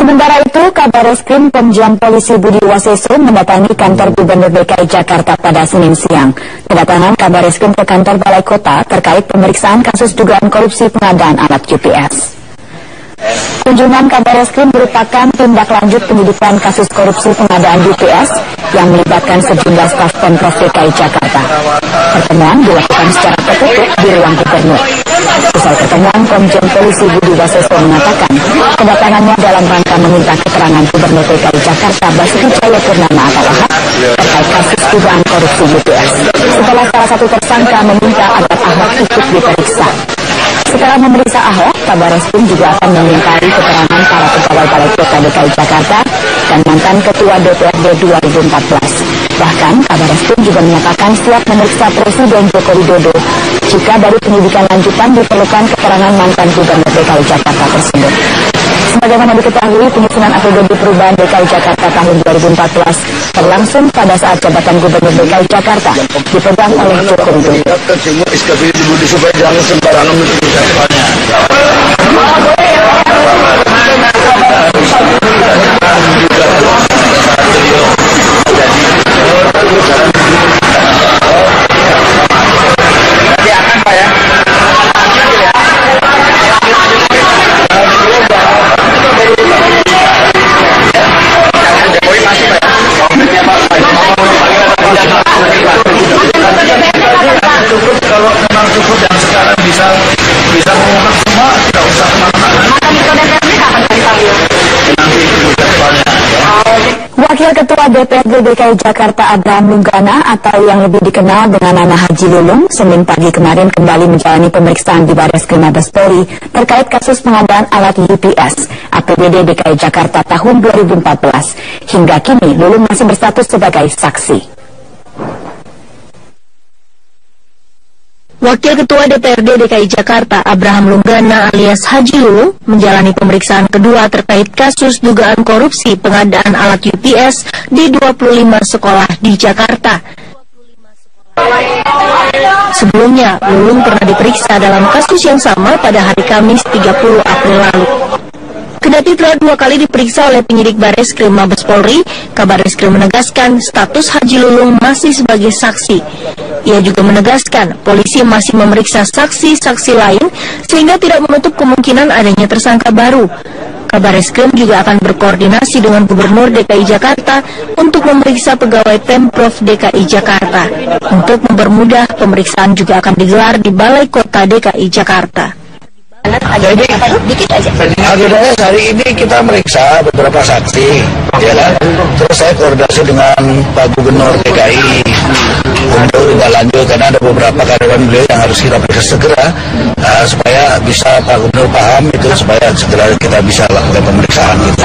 Sementara itu, Kabareskrim Komjen Polisi Budi Waseso mendatangi kantor Gubernur DKI Jakarta pada Senin siang. Kedatangan Kabareskrim ke kantor Balai Kota terkait pemeriksaan kasus dugaan korupsi pengadaan alat UPS. Kunjungan Kabareskrim merupakan tindak lanjut penyidikan kasus korupsi pengadaan UPS yang melibatkan sejumlah staf Pemprov DKI Jakarta. Pertemuan dilakukan secara tertutup di ruang Gubernur. Usai pertemuan, Komjen Polisi Budi Waseso mengatakan kedatangannya dalam rangka meminta keterangan Gubernur DKI Jakarta Basuki Cahayapurnama atau Ahok terkait kasus dugaan korupsi UPS. Setelah salah satu tersangka meminta agar Ahok ikut diperiksa. Setelah memeriksa Ahok, Kabareskrim juga akan memintai keterangan para pegawai Balai Kota DKI Jakarta dan mantan Ketua DPRD 2014. Bahkan, Kabareskrim juga menyatakan siap memeriksa Presiden Joko Widodo jika dari penyidikan lanjutan diperlukan keterangan mantan Gubernur DKI Jakarta tersebut. Sebagaimana diketahui, penyusunan APBD Perubahan DKI Jakarta tahun 2014 berlangsung pada saat jabatan Gubernur DKI Jakarta dipegang oleh Joko Widodo. Supaya jangan sembarangan kalau memang cukup dan sekarang bisa mengungkap semua, tidak usah Wakil Ketua DPRD DKI Jakarta Abraham Lunggana atau yang lebih dikenal dengan nama Haji Lulung, Senin pagi kemarin kembali menjalani pemeriksaan di Barreskrim Mabes Polri terkait kasus pengadaan alat UPS APBD DKI Jakarta tahun 2014. Hingga kini Lulung masih berstatus sebagai saksi. Wakil Ketua DPRD DKI Jakarta Abraham Lunggana alias Haji Lulung menjalani pemeriksaan kedua terkait kasus dugaan korupsi pengadaan alat UPS di 25 sekolah di Jakarta. Sebelumnya, Lulung pernah diperiksa dalam kasus yang sama pada hari Kamis 30 April lalu. Kendati telah 2 kali diperiksa oleh penyidik Barreskrim Mabes Polri, Kabareskrim menegaskan status Haji Lulung masih sebagai saksi. Ia juga menegaskan polisi masih memeriksa saksi-saksi lain sehingga tidak menutup kemungkinan adanya tersangka baru. Kabareskrim juga akan berkoordinasi dengan Gubernur DKI Jakarta untuk memeriksa pegawai Pemprov DKI Jakarta. Untuk mempermudah, pemeriksaan juga akan digelar di Balai Kota DKI Jakarta. Jadi agendanya hari ini kita meriksa beberapa saksi, ya kan? Terus saya koordinasi dengan Pak Gubernur DKI untuk tidak lanjut karena ada beberapa karyawan beliau yang harus kita periksa segera supaya bisa Pak Gubernur paham itu supaya segera kita bisa lakukan pemeriksaan itu.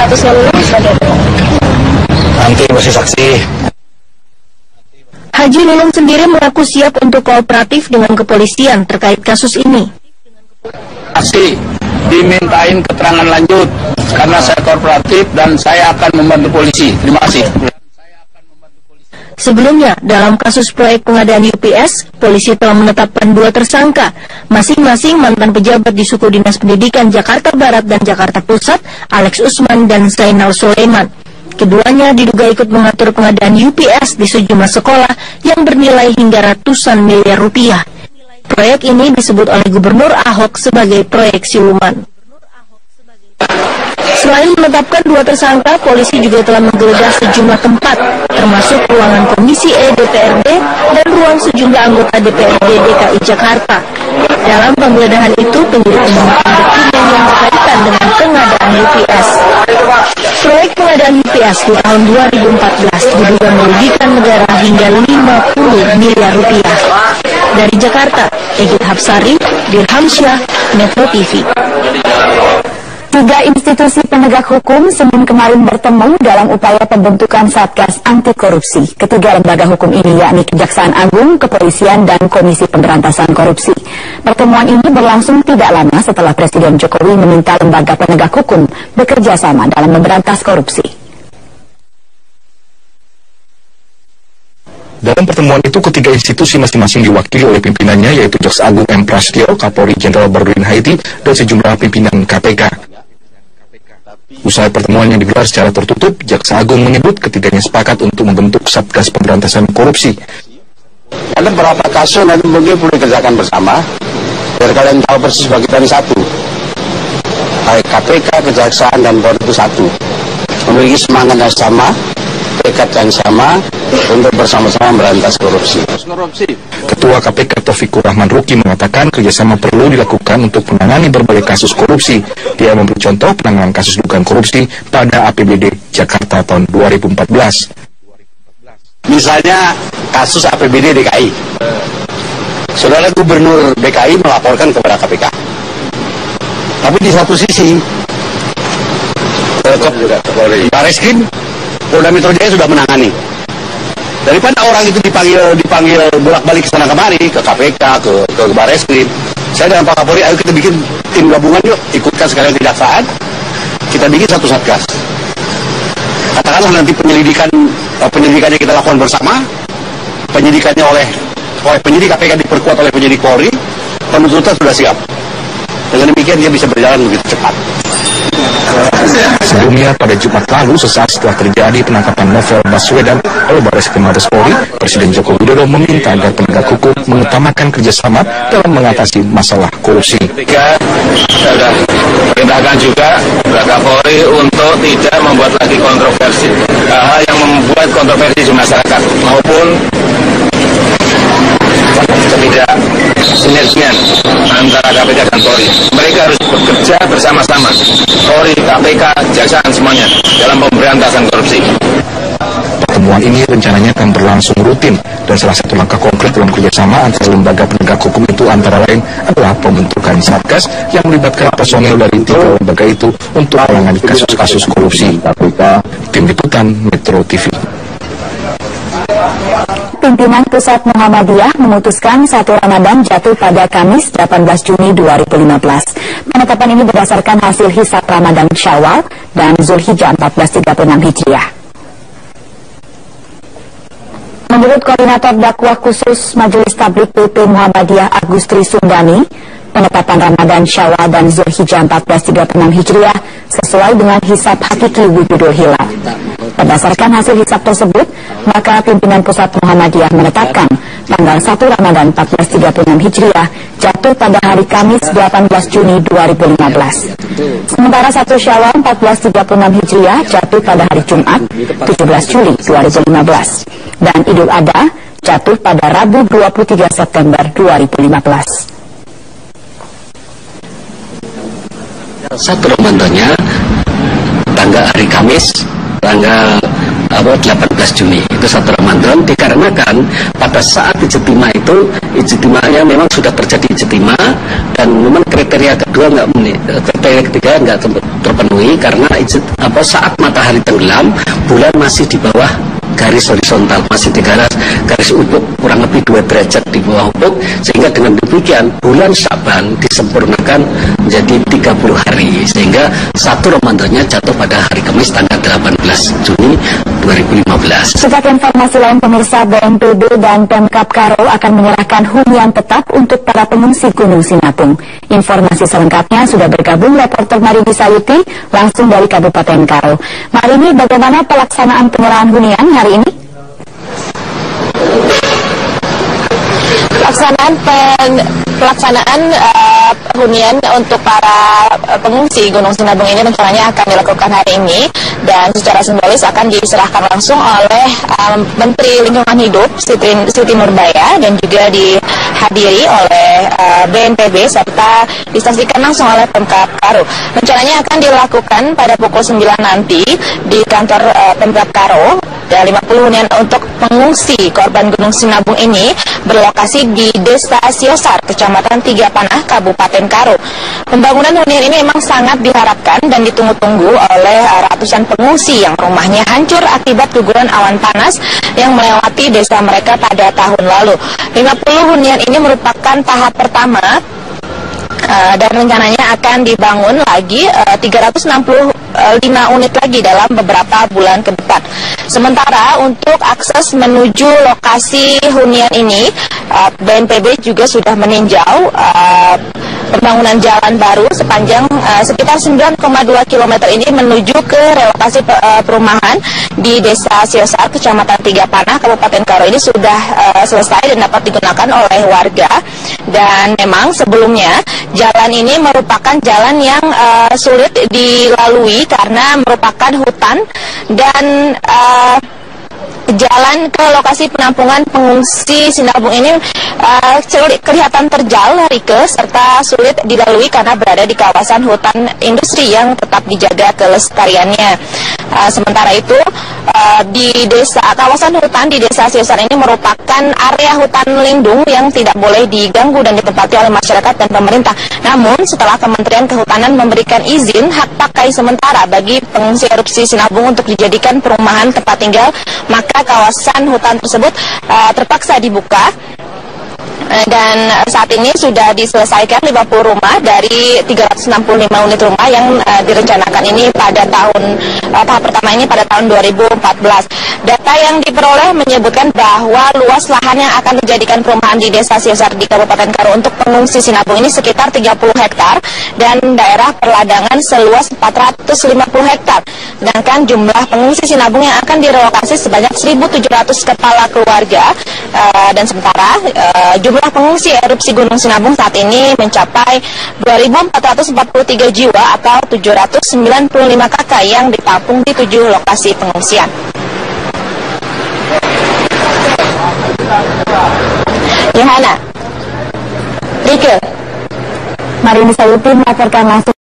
Nanti masih saksi. Haji Lulung sendiri mengaku siap untuk kooperatif dengan kepolisian terkait kasus ini. Masih dimintain keterangan lanjut karena saya kooperatif dan saya akan membantu polisi. Terima kasih. Sebelumnya, dalam kasus proyek pengadaan UPS, polisi telah menetapkan 2 tersangka, masing-masing mantan pejabat di suku Dinas Pendidikan Jakarta Barat dan Jakarta Pusat, Alex Usman dan Zainal Sulaiman. Keduanya diduga ikut mengatur pengadaan UPS di sejumlah sekolah yang bernilai hingga ratusan miliar rupiah. Proyek ini disebut oleh Gubernur Ahok sebagai proyek siluman. Selain menetapkan 2 tersangka, polisi juga telah menggeledah sejumlah tempat, termasuk ruangan Komisi E DPRD dan ruang sejumlah anggota DPRD DKI Jakarta. Dalam penggeledahan itu, penyidik menemukan dokumen yang berkaitan dengan pengadaan UPS. Proyek pengadaan UPS di tahun 2014 diduga merugikan negara hingga 50 miliar rupiah. Dari Jakarta, Egit Hapsari, Dirhamsyah, Metro TV. 3 institusi penegak hukum Senin kemarin bertemu dalam upaya pembentukan Satgas Anti Korupsi. Ketiga lembaga hukum ini yakni Kejaksaan Agung, Kepolisian, dan Komisi Pemberantasan Korupsi. Pertemuan ini berlangsung tidak lama setelah Presiden Jokowi meminta lembaga penegak hukum bekerja sama dalam memberantas korupsi. Dalam pertemuan itu, ketiga institusi masing-masing diwakili oleh pimpinannya, yaitu Jaksa Agung M. Prasetyo, Kapolri Jenderal Baharudin Haiti, dan sejumlah pimpinan KPK. Usai pertemuan yang digelar secara tertutup, Jaksa Agung menyebut ketiganya sepakat untuk membentuk Satgas Pemberantasan Korupsi. Ada beberapa kasus nanti mungkin perlu dikerjakan bersama, biar kalian tahu persis bahwa kita ini satu. Baik KPK, Kejaksaan, dan Polri itu satu. Memiliki semangat yang sama, tekad yang sama untuk bersama-sama memberantas korupsi. Ketua KPK Taufikur Rahman Ruki mengatakan kerjasama perlu dilakukan untuk menangani berbagai kasus korupsi. Dia memberi contoh penanganan kasus dugaan korupsi pada APBD Jakarta tahun 2014. Misalnya kasus APBD DKI. Saudara Gubernur DKI melaporkan kepada KPK. Tapi di satu sisi, Bareskrim Polda Metro Jaya sudah menangani. Daripada orang itu dipanggil bolak-balik ke sana kemari, ke KPK, ke Bareskrim, saya dan Pak Kapolri, ayo kita bikin tim gabungan yuk, ikutkan sekalian kejaksaan, kita bikin satu satgas. Katakanlah nanti penyelidikannya kita lakukan bersama, penyidikannya oleh penyidik KPK diperkuat oleh penyidik Polri, penuntutan sudah siap. Dengan demikian dia bisa berjalan begitu cepat. Sebelumnya pada Jumat lalu, sesaat setelah terjadi penangkapan Novel Baswedan oleh Bareskrim Mabes Polri, Presiden Joko Widodo meminta agar penegak hukum mengutamakan kerjasama dalam mengatasi masalah korupsi. Saya sudah perintahkan juga kepada Polri untuk tidak membuat lagi kontroversi, hal yang membuat kontroversi di masyarakat maupun tidak sinergian antara KPK dan Polri. Mereka harus bekerja bersama-sama, Polri, KPK, Kejaksaan semuanya dalam pemberantasan korupsi. Pertemuan ini rencananya akan berlangsung rutin dan salah satu langkah konkret dalam kerjasama antara lembaga penegak hukum itu antara lain adalah pembentukan Satgas yang melibatkan personel dari 3 lembaga itu untuk menangani kasus-kasus korupsi. Tim Liputan Metro TV. Pimpinan Pusat Muhammadiyah memutuskan 1 Ramadan jatuh pada Kamis 18 Juni 2015. Penetapan ini berdasarkan hasil hisab Ramadan Syawal dan Zulhijjah 1436 Hijriah. Menurut Koordinator Dakwah Khusus Majelis Tabligh PP Muhammadiyah Agustri Sundani, penetapan Ramadan Syawal dan Zulhijjah 1436 Hijriah sesuai dengan hisab hakiki wujudul hilal. Berdasarkan hasil hisab tersebut, maka pimpinan Pusat Muhammadiyah menetapkan tanggal 1 Ramadan 1436 Hijriah jatuh pada hari Kamis 18 Juni 2015. Sementara 1 Syawal 1436 Hijriah jatuh pada hari Jumat 17 Juli 2015. Dan Idul Adha jatuh pada Rabu 23 September 2015. 1 Ramadannya tanggal hari Kamis tanggal 18 Juni itu 1 Ramadan, dikarenakan pada saat ijtima itu ijtimanya memang sudah terjadi ijtima dan memang kriteria ketiga nggak terpenuhi karena saat matahari tenggelam bulan masih di bawah garis horizontal, masih di garis ufuk kurang lebih 2 derajat di bawah ufuk, sehingga dengan demikian bulan Syaban disempurnakan menjadi 30 hari, sehingga 1 Ramadannya jatuh pada hari Kamis tanggal 18 Juni 2015. Sebagai informasi lain, pemirsa, BNPB dan Pemkab Karo akan menyerahkan hunian tetap untuk para pengungsi Gunung Sinabung. Informasi selengkapnya sudah bergabung reporter Marini Sayuti langsung dari Kabupaten Karo. Marini, bagaimana pelaksanaan penyerahan hunian hari ini? Pelaksanaan hunian untuk para pengungsi Gunung Sinabung ini rencananya akan dilakukan hari ini dan secara simbolis akan diserahkan langsung oleh Menteri Lingkungan Hidup Siti Nurbaya dan juga dihadiri oleh BNPB serta disaksikan langsung oleh Pemkab Karo. Rencananya akan dilakukan pada pukul 9 nanti di kantor Pemkab Karo. Dan 50 hunian untuk pengungsi korban Gunung Sinabung ini berlokasi di Desa Siosar, Kecamatan Tigapanah, Kabupaten Karo. Pembangunan hunian ini memang sangat diharapkan dan ditunggu-tunggu oleh ratusan pengungsi yang rumahnya hancur akibat guguran awan panas yang melewati desa mereka pada tahun lalu. 50 hunian ini merupakan tahap pertama dan rencananya akan dibangun lagi 365 unit lagi dalam beberapa bulan ke depan. Sementara untuk akses menuju lokasi hunian ini, BNPB juga sudah meninjau pembangunan jalan baru sepanjang sekitar 9,2 km ini menuju ke relokasi perumahan di Desa Siosar, Kecamatan Tigapanah, Kabupaten Karo ini sudah selesai dan dapat digunakan oleh warga. Dan memang sebelumnya jalan ini merupakan jalan yang sulit dilalui karena merupakan hutan dan jalan ke lokasi penampungan pengungsi Sinabung ini kelihatan terjal, Rike, serta sulit dilalui karena berada di kawasan hutan industri yang tetap dijaga kelestariannya. Sementara itu di kawasan hutan di Desa Siosar ini merupakan area hutan lindung yang tidak boleh diganggu dan ditempati oleh masyarakat dan pemerintah. Namun setelah Kementerian Kehutanan memberikan izin hak pakai sementara bagi pengungsi erupsi Sinabung untuk dijadikan perumahan tempat tinggal, maka kawasan hutan tersebut terpaksa dibuka. Dan saat ini sudah diselesaikan 50 rumah dari 365 unit rumah yang direncanakan ini pada tahap pertama ini pada tahun 2014. Data yang diperoleh menyebutkan bahwa luas lahan yang akan dijadikan perumahan di Desa Siosar di Kabupaten Karo untuk pengungsi Sinabung ini sekitar 30 hektar dan daerah perladangan seluas 450 hektar. Sedangkan jumlah pengungsi Sinabung yang akan direlokasi sebanyak 1.700 kepala keluarga dan sementara jumlah pengungsi erupsi Gunung Sinabung saat ini mencapai 2.443 jiwa atau 795 kakak yang ditampung di 7 lokasi pengungsian. Yohana, Rike, Marini Sayuti melaporkan langsung